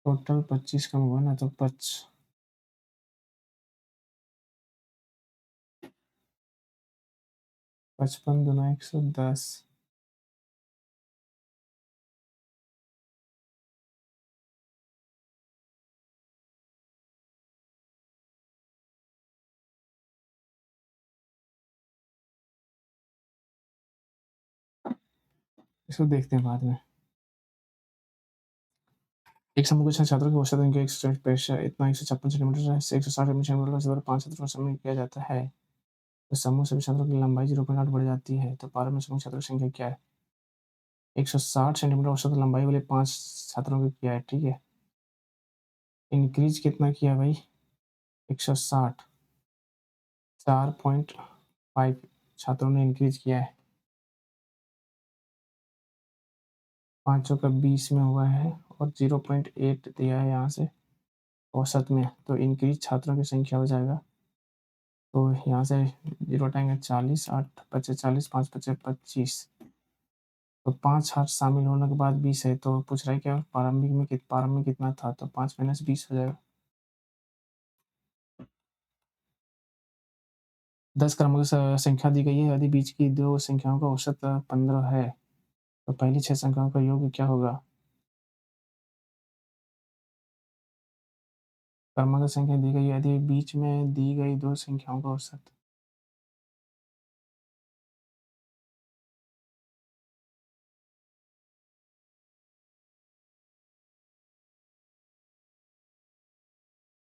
टोटल 25 कम हुआ ना, तो 55 दूना 110। इसको देखते हैं बाद में। एक समूह के 6 छात्रों की औसत अंक 160 पेश इतना 156 सेंटीमीटर है, 160 सेंटीमीटर 5 छात्रों का समूह किया जाता है, तो समूह सभी छात्रों की लंबाई 0.8 बढ़ जाती है, तो प्रारंभ में समूह छात्रों की संख्या क्या है? 160 सेंटीमीटर औसत लंबाई वाले 5 छात्रों की किया है, ठीक है। इंक्रीज कितना किया भाई? 160, 4.5 छात्रों ने इंक्रीज किया है, 5 का 20 में हुआ है, और 0.8 दिया है यहाँ से औसत में, तो इंक्रीज छात्रों की संख्या हो जाएगा, तो यहाँ से 0 हटाएंगे 40, 8 25 40, 5 25 25, तो 5 हाथ शामिल होने के बाद 20 है, तो पूछ रहा है क्या प्रारंभिक कितना था, तो 5 माइनस 20 हो जाएगा। 10 क्रमांक संख्या दी गई है, यदि बीच की 2 संख्याओं का औसत 15 है, तो पहली 6 संख्याओं का योग क्या होगा? क्रमांक संख्या दी गई है, यदि बीच में दी गई 2 संख्याओं का औसत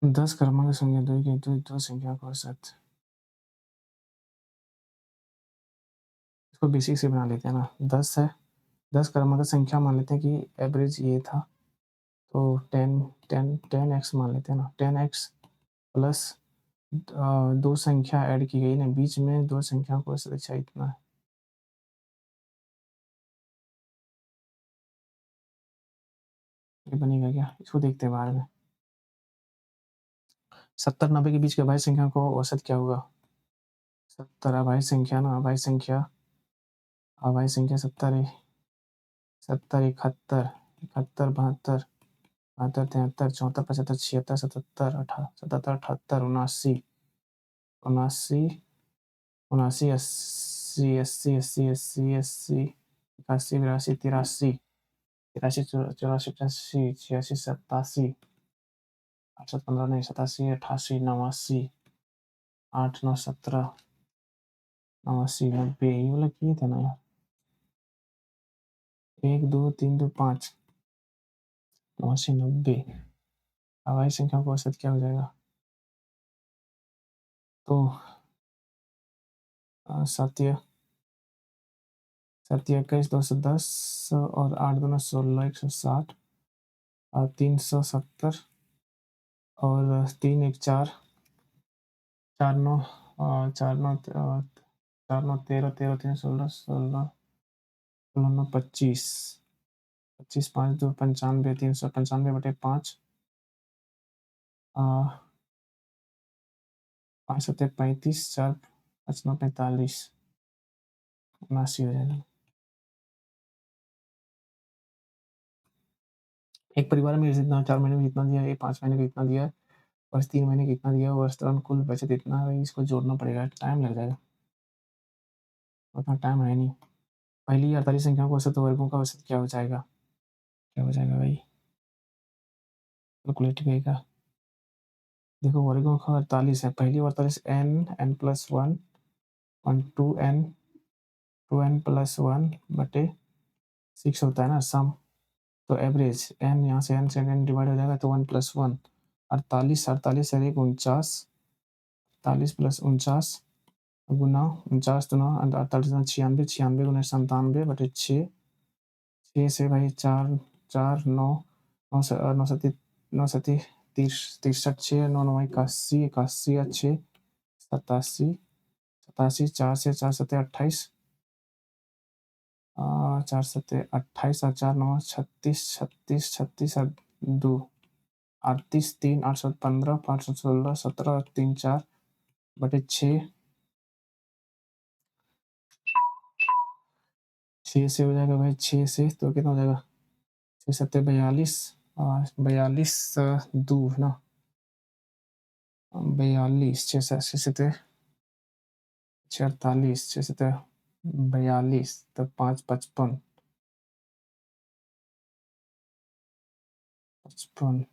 10 क्रमांक संख्या दी गई 2 संख्याओं का औसत। इसको बेसिक से बना लेते हैं ना, 10 है, 10 क्रमांक संख्या मान लेते हैं कि एवरेज ये था, तो 10x मान लेते हैं ना, 10x प्लस 2 संख्या ऐड की गई ना, बीच में 2 संख्याओं का औसत, अच्छा इतना है। ये बनेगा क्या? इसको देखते हैं बाद में। 70-90 के बीच के अभाज्य संख्या को औसत क्या होगा? 70 अभाज्य संख्या ना, अभाज्य संख्या 70 70 71 71 72 72 73 74 75 76 77 77 78 79 79 79 80 80 80 80 80 81 82 83 83 84 85 86 87 68 15 नहीं 87 88 89 8 9 17 89 90 ये वाला किए थे ना यार, 1 2 3 2 5 89 90 हवाई संख्या का औसत क्या हो जाएगा? तो सत्य 21 210 और 8 दूना 16 160 और 370 और 3 1 4 4 9 4 9 4 9 13 13 3 16 16 16 9 25 25 5 2 95 395 बटे 5 5 7 35 4 5 9 45 79 हो जाएगा। एक परिवार में जितना 4 महीने में कितना दिया है, 5 महीने का कितना दिया है, वर्ष 3 महीने कितना दिया है, वर्ष दौरान कुल बचत इतना है, इसको जोड़ना पड़ेगा, टाइम लग जाएगा, उतना टाइम है नहीं। पहली 48 संख्याओं का औसत वर्गों का औसत क्या हो जाएगा? क्या हो जाएगा भाई? कैलकुलेट करिएगा। देखो वर्गों का 48 है, पहली 48 n प्लस 1 और 2n प्लस 1 बटे 6 होता है ना सम, तो एवरेज n यहाँ से n डिवाइड हो जाएगा, तो 1 प्लस 1 48 48 है 49 48 प्लस 49 गुना 49 दुना 48 96 96 गुना 97 बटे 6 6 से भाई 4 4 9 9 9 सती 9 सती 63 6 9 9 81 81 6 87 87 4 से 4 सते 28 4 सते 28 और 4 9 36 36 36 और 2 38 3 815 516 17 और 3 4 बटे 6 6 से हो जाएगा भाई, 6 से तो कितना हो जाएगा? 6 सत्ते 42 और 42 2 ना 42 6 सत्ते 46 6 सत्ते 42 तो 5 55 55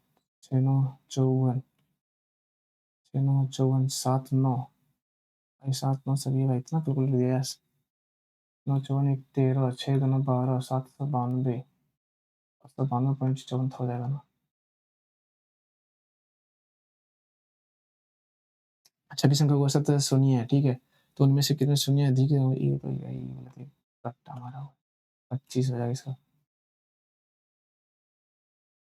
6 9 54 6 9 54 7 9 भाई 7 9 सर ये भाई इतना कैलकुलेट दिया यार, 9 54 1 13 6 2 12 792 792.54 हो जाएगा ना। अच्छा भी संख्या का औसत शून्य है, ठीक है, तो उनमें से कितने शून्य अधिक है? ये तो यही मतलब रट्टा मारा हुआ 25 हो जाएगा इसका।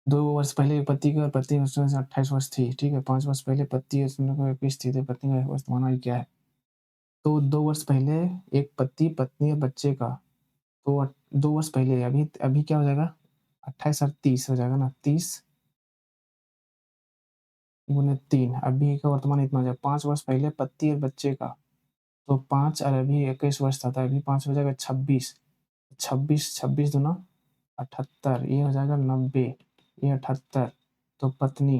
2 वर्ष पहले पति की और पत्नी की उम्र 28 वर्ष थी, ठीक है, 5 वर्ष पहले पति की उम्र 21 थी, तो पत्नी का वर्तमान आयु क्या है? तो 2 वर्ष पहले एक पति पत्नी और बच्चे का, तो 2 वर्ष पहले अभी अभी क्या हो जाएगा? 28 और 30 हो जाएगा ना, 30 गुने 3 अभी का वर्तमान इतना हो जाएगा। 5 वर्ष पहले पति और बच्चे का, तो 5 और अभी 21 वर्ष था, तो अभी 5 हो जाएगा 26, 26 26 दूना 78, ये हो जाएगा 90, ये 78, तो पत्नी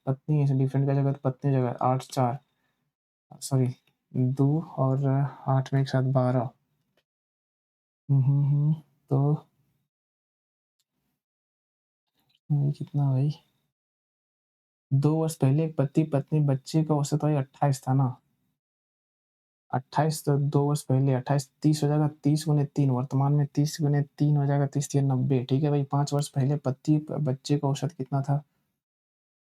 पत्नी ऐसे डिफरेंट का जगह पत्नी जगह 8 4 सॉरी 2 और 8 में एक साथ 12। तो ये कितना भाई, 2 वर्ष पहले एक पति पत्नी बच्चे का औसत वही 28 था ना, 28 तो 2 वर्ष पहले 28 30 हो जाएगा, 30 गुने 3 वर्तमान में 30 गुने 3 हो जाएगा, 30 3 90। ठीक है भाई, 5 वर्ष पहले पति बच्चे का औसत कितना था,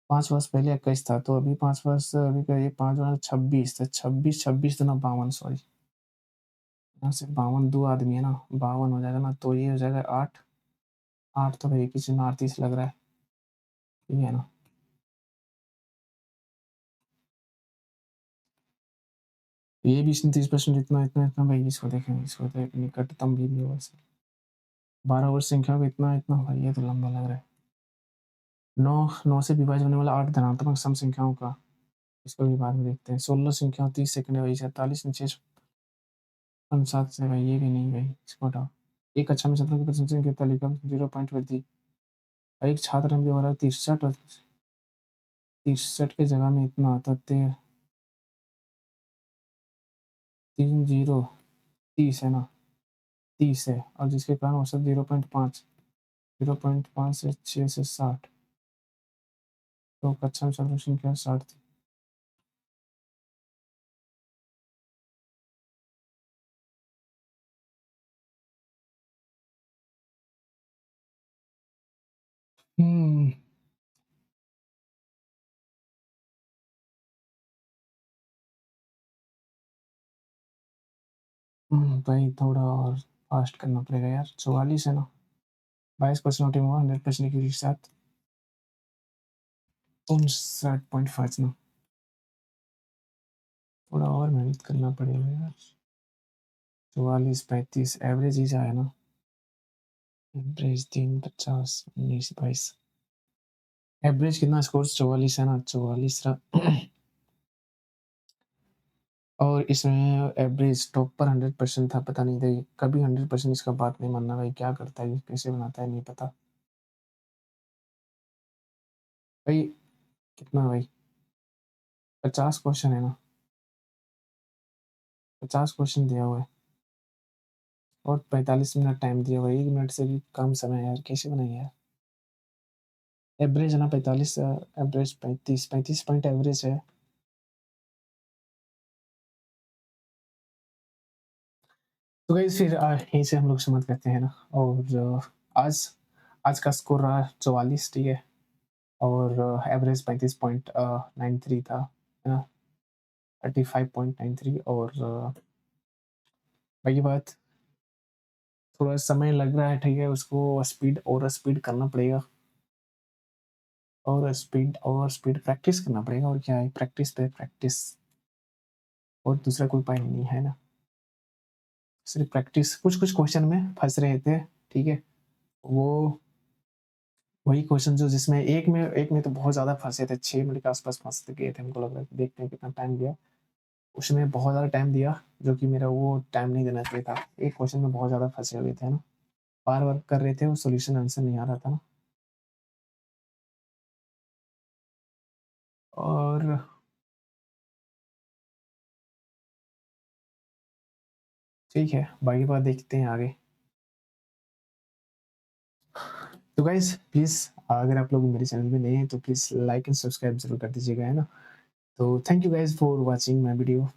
5 वर्ष पहले 21 था, तो अभी 5 वर्ष अभी का ये 5 26, तो 26 26 तो ना 52 सॉरी, यहाँ से 52 दो आदमी है ना, 52 हो जाएगा ना, तो ये हो जाएगा 8 8 तो भाई किसी में 38 लग रहा है, ठीक है ना। ये भी 30% इतना इतना इतना भाई, इसको देखें, इसको देखें निकटतम भी होगा 12 वर्ष संख्या को इतना इतना भाई, ये तो लंबा लग रहा है। 9 से विभाज्य होने वाला 8 धनात्मक सम संख्याओं का, इसको भी बाद में देखते हैं। 16 संख्या 30 सेकंड है भाई, 47 6 7 से भाई, ये भी नहीं भाई, इसको हटाओ। एक अच्छा में छात्रों की प्रशंसा की तालिका 0 पॉइंट वृद्धि, एक छात्र में हो रहा है 63 की जगह में इतना आता 30 है ना, 30 है, और जिसके कारण औसत 0.5 0.5 से 6 से 60, तो कक्षा में छात्रों की संख्या 60 थी। हम्म भाई थोड़ा और फास्ट करना पड़ेगा यार, 44 है ना, 22% नोटिंग हुआ, 100% की साथ 59.5 ना, थोड़ा और मेहनत करना पड़ेगा यार। 44 35 एवरेज ही जाए ना, एवरेज 3 50 19 22, एवरेज कितना स्कोर 44 है ना, 44 रहा। और इसमें एवरेज टॉप पर 100% था, पता नहीं था कभी 100% इसका बात नहीं मानना भाई, क्या करता है कैसे बनाता है नहीं पता भाई। कितना भाई, 50 क्वेश्चन है ना, 50 क्वेश्चन दिया हुआ है और 45 मिनट टाइम दिया हुआ है, 1 मिनट से भी कम समय है यार, कैसे बनाएंगे यार। एवरेज है ना 45, एवरेज 35 पॉइंट एवरेज है। तो गाइस फिर यहीं से हम लोग समाप्त करते हैं ना, और आज आज का स्कोर रहा 44, ठीक है, और एवरेज 35.93 था, है ना, 35.93, और बाकी बात थोड़ा समय लग रहा है, ठीक है, उसको स्पीड और स्पीड करना पड़ेगा, और स्पीड प्रैक्टिस करना पड़ेगा, और क्या है, प्रैक्टिस पे प्रैक्टिस, और दूसरा कोई उपाय नहीं है ना, सिर्फ प्रैक्टिस। कुछ कुछ क्वेश्चन में फंस रहे थे, ठीक है, वो वही क्वेश्चन जो जिसमें एक में तो बहुत ज़्यादा फंसे थे, 6 मिनट के आसपास फंस गए थे, हमको लग रहा है, देखते हैं कितना टाइम दिया, उसमें बहुत ज़्यादा टाइम दिया, जो कि मेरा वो टाइम नहीं देना चाहिए था, एक क्वेश्चन में बहुत ज़्यादा फंसे हुए थे ना, बार बार कर रहे थे, वो सोल्यूशन आंसर नहीं आ रहा था ना, और ठीक है, बाकी बात देखते हैं आगे। तो गाइज प्लीज़, अगर आप लोग मेरे चैनल पे नए हैं तो प्लीज़ लाइक एंड सब्सक्राइब जरूर कर दीजिएगा, है ना। तो thank you guys for watching my video.